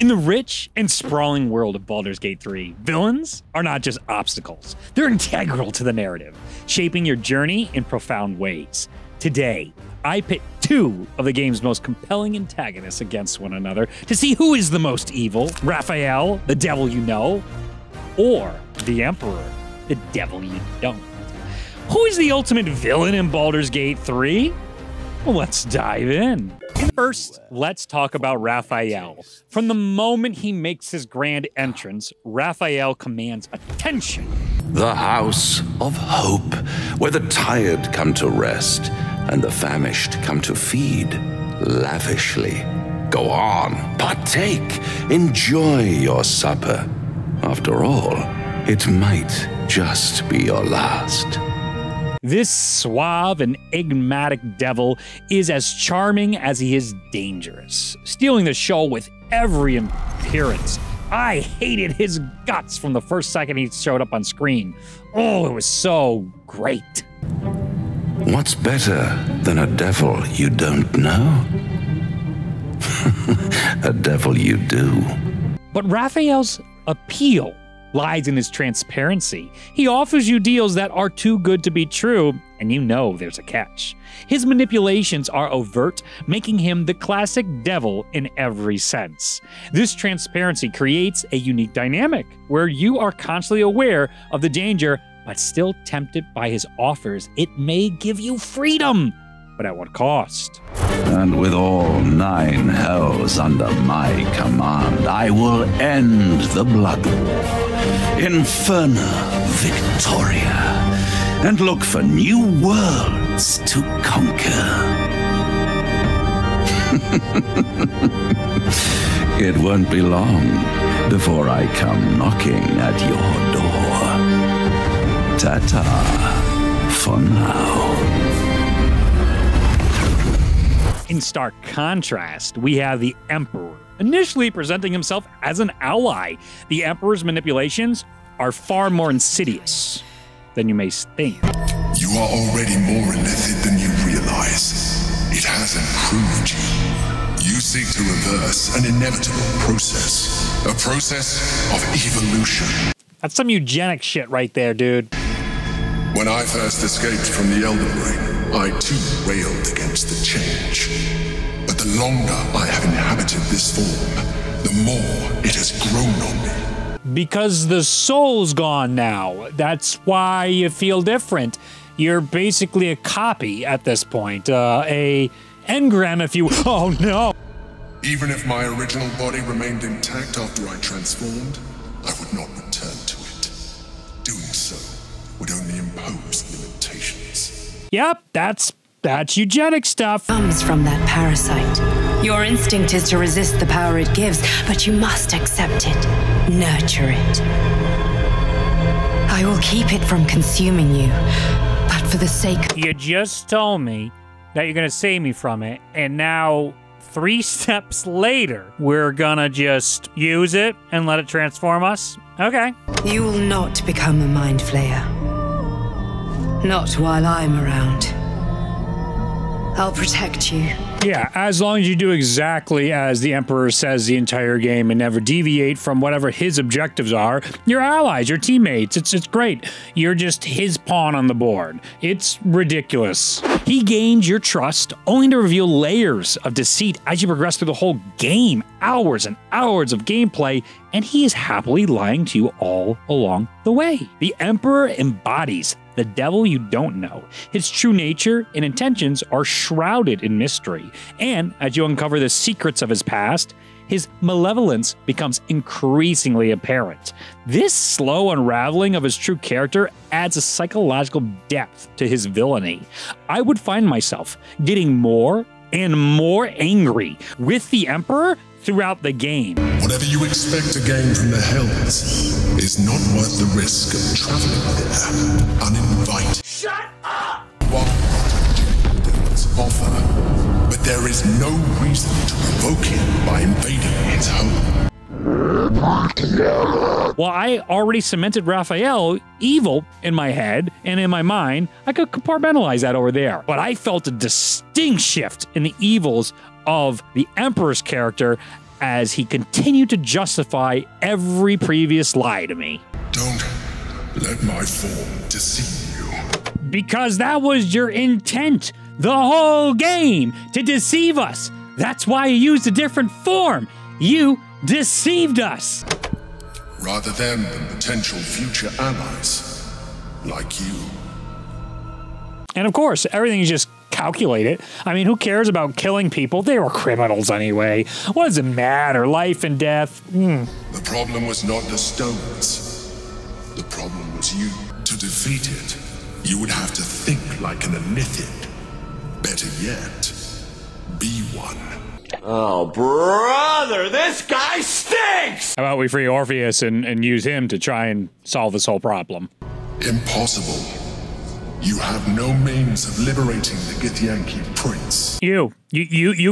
In the rich and sprawling world of Baldur's Gate 3, villains are not just obstacles. They're integral to the narrative, shaping your journey in profound ways. Today, I pit two of the game's most compelling antagonists against one another to see who is the most evil, Raphael, the devil you know, or the Emperor, the devil you don't. Who is the ultimate villain in Baldur's Gate 3? Well, let's dive in. First, let's talk about Raphael. From the moment he makes his grand entrance, Raphael commands attention. The house of hope, where the tired come to rest and the famished come to feed lavishly. Go on, partake, enjoy your supper. After all, it might just be your last. This suave and enigmatic devil is as charming as he is dangerous, stealing the show with every appearance. I hated his guts from the first second he showed up on screen. Oh, it was so great. What's better than a devil you don't know? A devil you do. But Raphael's appeal lies in his transparency. He offers you deals that are too good to be true, and you know there's a catch. His manipulations are overt, making him the classic devil in every sense. This transparency creates a unique dynamic where you are constantly aware of the danger, but still tempted by his offers. It may give you freedom, but at what cost? And with all 9 hells under my command, I will end the blood war, Inferna Victoria, and look for new worlds to conquer. It won't be long before I come knocking at your door. Ta-ta for now. In stark contrast, we have the Emperor, initially presenting himself as an ally. The Emperor's manipulations are far more insidious than you may think. You are already more illithid than you realize. It has improved you. You seek to reverse an inevitable process. A process of evolution. That's some eugenic shit right there, dude. When I first escaped from the Elder Brain, I too railed against the change. But the longer I have inhabited this form, the more it has grown on me. Because the soul's gone now. That's why you feel different. You're basically a copy at this point. A engram, if you... Oh, no! Even if my original body remained intact after I transformed, I would not return to it. Doing so would only impose limitations. Yep, that's eugenic stuff. Comes from that parasite. Your instinct is to resist the power it gives, but you must accept it, nurture it. I will keep it from consuming you, but for the sake... You just told me that you're gonna save me from it, and now 3 steps later, we're gonna just use it and let it transform us? Okay. You will not become a mind flayer. Not while I'm around. I'll protect you. Yeah, as long as you do exactly as the Emperor says the entire game and never deviate from whatever his objectives are, your allies, your teammates, it's great. You're just his pawn on the board. It's ridiculous. He gains your trust only to reveal layers of deceit as you progress through the whole game. Hours and hours of gameplay, and he is happily lying to you all along the way. The Emperor embodies the devil you don't know. His true nature and intentions are shrouded in mystery, and as you uncover the secrets of his past, his malevolence becomes increasingly apparent. This slow unraveling of his true character adds a psychological depth to his villainy. I would find myself getting more and more angry with the Emperor throughout the game. Whatever you expect to gain from the Hells is not worth the risk of traveling there uninvited. Shut up! While Baldur's offer, but there is no reason to provoke him by invading his home. Well, I already cemented Raphael evil in my head and in my mind. I could compartmentalize that over there. But I felt a distinct shift in the evils of the Emperor's character as he continued to justify every previous lie to me. Don't let my form deceive you. Because that was your intent the whole game, to deceive us. That's why you used a different form. You deceived us. Rather than potential future allies, like you. And of course, everything's just calculated. I mean, who cares about killing people? They were criminals anyway. What does it matter? Life and death? The problem was not the stones. The problem was you. To defeat it, you would have to think like an Elithid. Better yet, be one. Oh, brother, this guy stinks! How about we free Orpheus and use him to try and solve this whole problem? Impossible. You have no means of liberating the Githyanki prince. You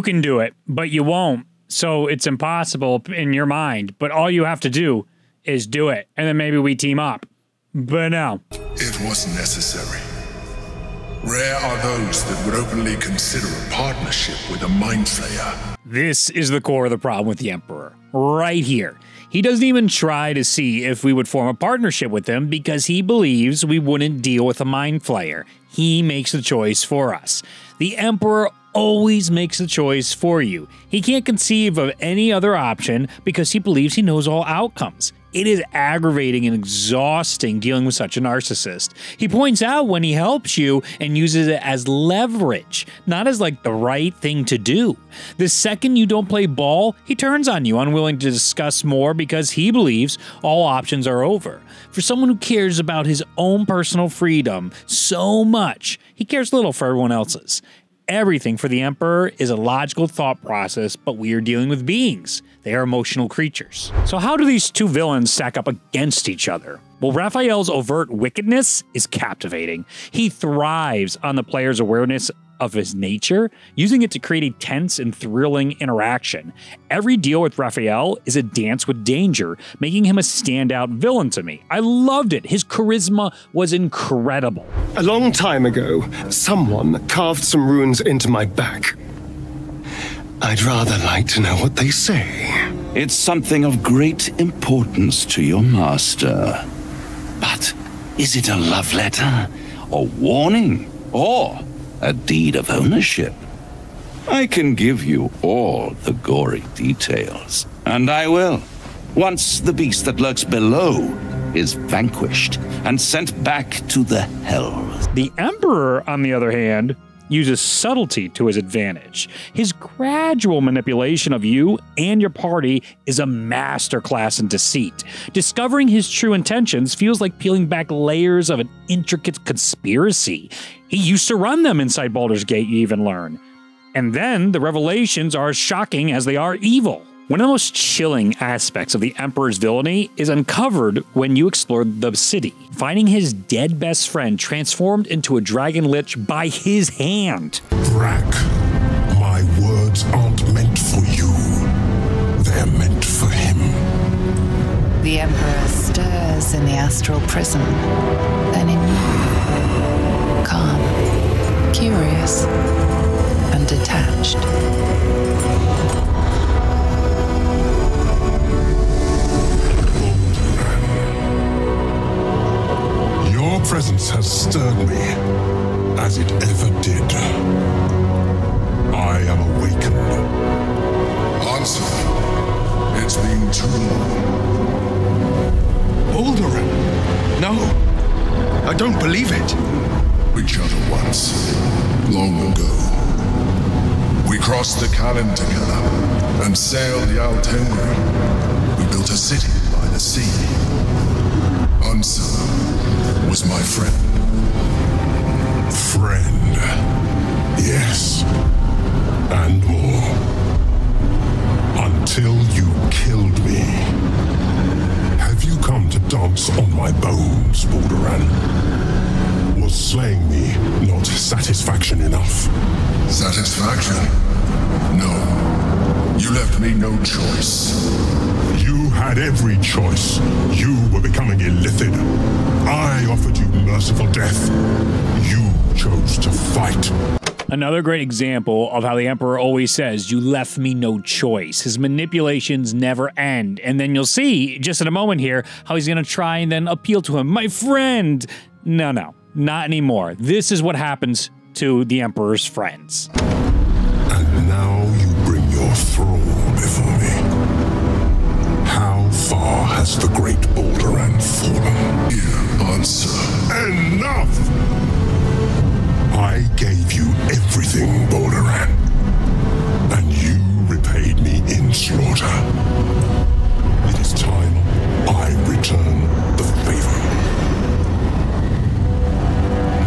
can do it, but you won't. So it's impossible in your mind. But all you have to do is do it, and then maybe we team up. But no. It was necessary. Rare are those that would openly consider a partnership with a Mind Flayer. This is the core of the problem with the Emperor. Right here. He doesn't even try to see if we would form a partnership with him because he believes we wouldn't deal with a Mind Flayer. He makes the choice for us. The Emperor always makes the choice for you. He can't conceive of any other option because he believes he knows all outcomes. It is aggravating and exhausting dealing with such a narcissist. He points out when he helps you and uses it as leverage, not as like the right thing to do. The second you don't play ball, he turns on you, unwilling to discuss more because he believes all options are over. For someone who cares about his own personal freedom so much, he cares little for everyone else's. Everything for the Emperor is a logical thought process, but we are dealing with beings. They are emotional creatures. So how do these two villains stack up against each other? Well, Raphael's overt wickedness is captivating. He thrives on the player's awareness of his nature, using it to create a tense and thrilling interaction. Every deal with Raphael is a dance with danger, making him a standout villain to me. I loved it. His charisma was incredible. A long time ago, someone carved some runes into my back. I'd rather like to know what they say. It's something of great importance to your master. But is it a love letter, a warning, or a deed of ownership? I can give you all the gory details, and I will, once the beast that lurks below is vanquished and sent back to the hells. The Emperor, on the other hand, uses subtlety to his advantage. His gradual manipulation of you and your party is a masterclass in deceit. Discovering his true intentions feels like peeling back layers of an intricate conspiracy. He used to run them inside Baldur's Gate, you even learn. And then the revelations are as shocking as they are evil. One of the most chilling aspects of the Emperor's villainy is uncovered when you explore the city, finding his dead best friend transformed into a dragon lich by his hand. Brack, my words aren't meant for you. They're meant for him. The Emperor stirs in the astral prison, then in you, calm, curious, and detached. Your presence has stirred me, as it ever did. I am awakened. Answer. It's been too long. Baldur! No! I don't believe it! Each other once, long ago. We crossed the Kalin together and sailed the Altengri. We built a city by the sea. Answer was my friend. Friend. Yes. And more. Until you killed me. Have you come to dance on my bones, Balduran? Was slaying me not satisfaction enough? Satisfaction? No. You left me no choice. You had every choice. You were becoming Illithid. I offered you merciful death. You chose to fight. Another great example of how the Emperor always says, "You left me no choice." His manipulations never end. And then you'll see, just in a moment here, how he's going to try and then appeal to him. "My friend!" No, not anymore. This is what happens to the Emperor's friends. And now you bring your thrall before me. How far has the great Baldur fallen? Here, answer. Enough! I gave you everything, Baldur, and you repaid me in slaughter. It is time I return the favor.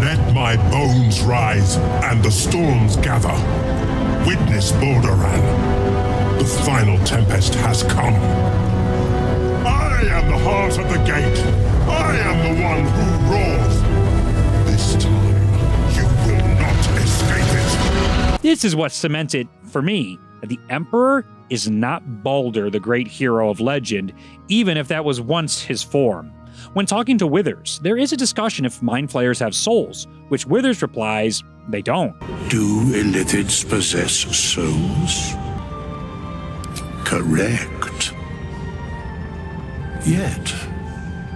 Let my bones rise and the storms gather. Witness, Balduran. The final tempest has come. I am the heart of the gate. I am the one who roars. This time, you will not escape it. This is what cemented for me that the Emperor is not Baldur, the great hero of legend, even if that was once his form. When talking to Withers, there is a discussion if mind flayers have souls, which Withers replies, they don't. Do illithids possess souls? Correct. Yet,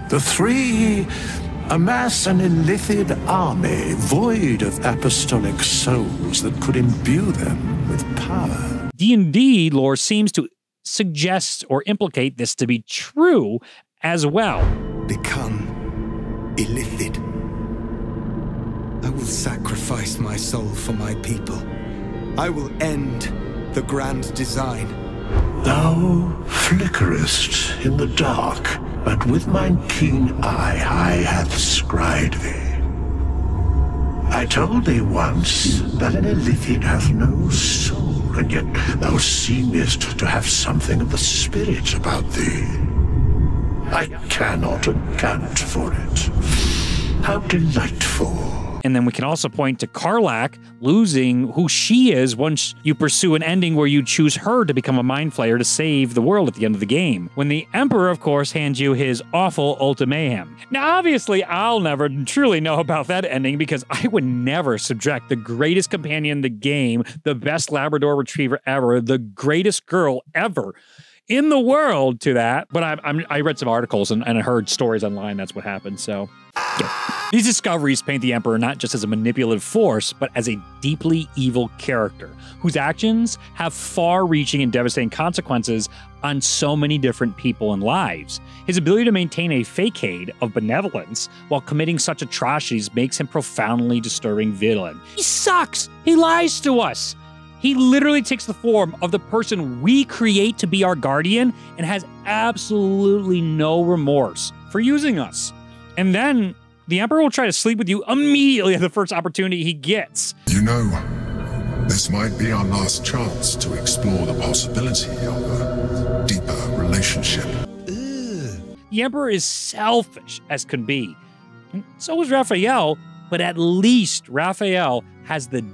the three amass an illithid army void of apostolic souls that could imbue them with power. D&D lore seems to suggest or implicate this to be true as well. Become illithid. I will sacrifice my soul for my people. I will end the grand design. Thou flickerest in the dark, but with mine keen eye I have descried thee. I told thee once that an illithid hath no soul, and yet thou seemest to have something of the spirit about thee. I cannot account for it. How delightful. And then we can also point to Karlach losing who she is once you pursue an ending where you choose her to become a mind flayer to save the world at the end of the game. When the Emperor, of course, hands you his awful ultimatum. Now, obviously, I'll never truly know about that ending because I would never subject the greatest companion in the game, the best Labrador Retriever ever, the greatest girl ever in the world to that. But I read some articles and I heard stories online. That's what happened. So yeah. These discoveries paint the Emperor not just as a manipulative force, but as a deeply evil character whose actions have far-reaching and devastating consequences on so many different people and lives. His ability to maintain a facade of benevolence while committing such atrocities makes him profoundly disturbing villain. He sucks! He lies to us! He literally takes the form of the person we create to be our guardian and has absolutely no remorse for using us. And then the Emperor will try to sleep with you immediately at the first opportunity he gets. You know, this might be our last chance to explore the possibility of a deeper relationship. The Emperor is selfish as can be. And so is Raphael, but at least Raphael has the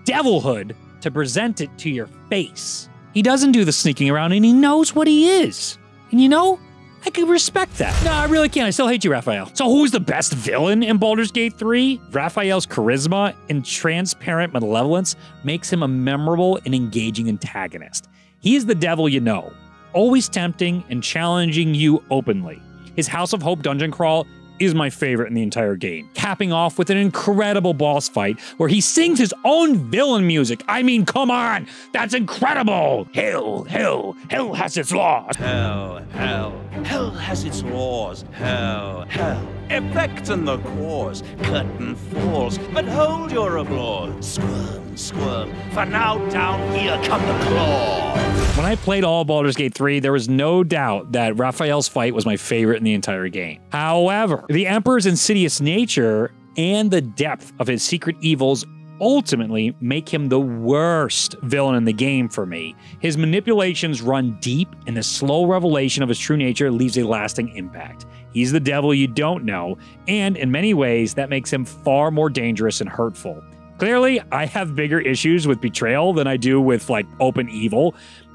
devilhood to present it to your face. He doesn't do the sneaking around and he knows what he is. And you know, I can respect that. No, I really can't. I still hate you, Raphael. So who's the best villain in Baldur's Gate 3? Raphael's charisma and transparent malevolence makes him a memorable and engaging antagonist. He is the devil you know, always tempting and challenging you openly. His House of Hope dungeon crawl is my favorite in the entire game, capping off with an incredible boss fight where he sings his own villain music. I mean, come on, that's incredible! Hell, hell, hell has its laws. Hell, hell, hell has its laws. Hell, hell, effect in the cause. Curtain falls, but hold your applause. Squirm, squirm, for now down here come the claws. When I played all of Baldur's Gate 3, there was no doubt that Raphael's fight was my favorite in the entire game. However, the Emperor's insidious nature and the depth of his secret evils ultimately make him the worst villain in the game for me. His manipulations run deep, and the slow revelation of his true nature leaves a lasting impact. He's the devil you don't know, and in many ways, that makes him far more dangerous and hurtful. Clearly, I have bigger issues with betrayal than I do with, like, open evil.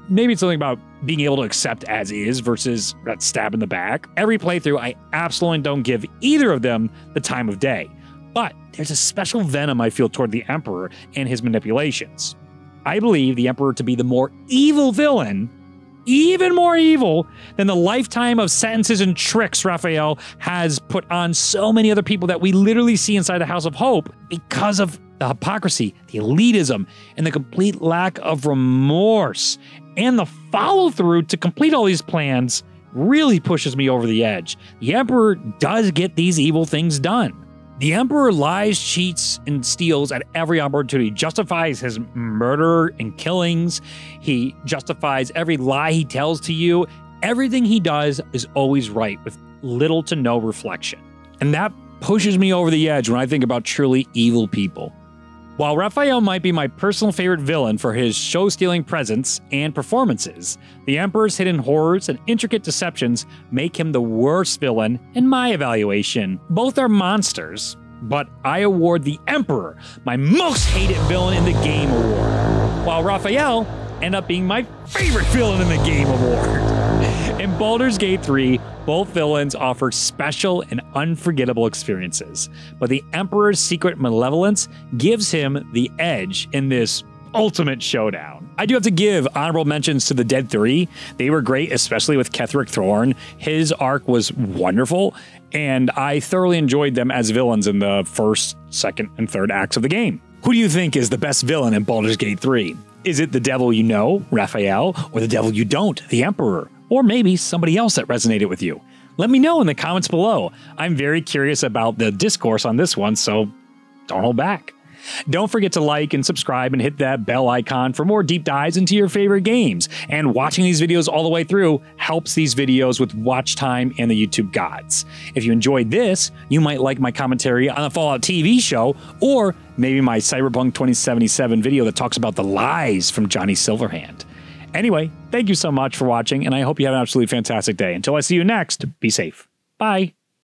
Maybe it's something about being able to accept as is versus that stab in the back. Every playthrough, I absolutely don't give either of them the time of day. But there's a special venom I feel toward the Emperor and his manipulations. I believe the Emperor to be the more evil villain, even more evil than the lifetime of sentences and tricks Raphael has put on so many other people that we literally see inside the House of Hope because of the hypocrisy, the elitism, and the complete lack of remorse. And the follow-through to complete all these plans really pushes me over the edge. The Emperor does get these evil things done. The Emperor lies, cheats, and steals at every opportunity, justifies his murder and killings. He justifies every lie he tells to you. Everything he does is always right, with little to no reflection. And that pushes me over the edge when I think about truly evil people. While Raphael might be my personal favorite villain for his show-stealing presence and performances, the Emperor's hidden horrors and intricate deceptions make him the worst villain in my evaluation. Both are monsters, but I award the Emperor my most hated villain in the game award, while Raphael ended up being my favorite villain in the game award. In Baldur's Gate 3, both villains offer special and unforgettable experiences, but the Emperor's secret malevolence gives him the edge in this ultimate showdown. I do have to give honorable mentions to the Dead 3. They were great, especially with Ketheric Thorn. His arc was wonderful, and I thoroughly enjoyed them as villains in the first, second, and third acts of the game. Who do you think is the best villain in Baldur's Gate 3? Is it the devil you know, Raphael, or the devil you don't, the Emperor? Or maybe somebody else that resonated with you? Let me know in the comments below. I'm very curious about the discourse on this one, so don't hold back. Don't forget to like and subscribe and hit that bell icon for more deep dives into your favorite games. And watching these videos all the way through helps these videos with watch time and the YouTube gods. If you enjoyed this, you might like my commentary on the Fallout TV show, or maybe my Cyberpunk 2077 video that talks about the lies from Johnny Silverhand. Anyway, thank you so much for watching, and I hope you have an absolutely fantastic day. Until I see you next, be safe. Bye.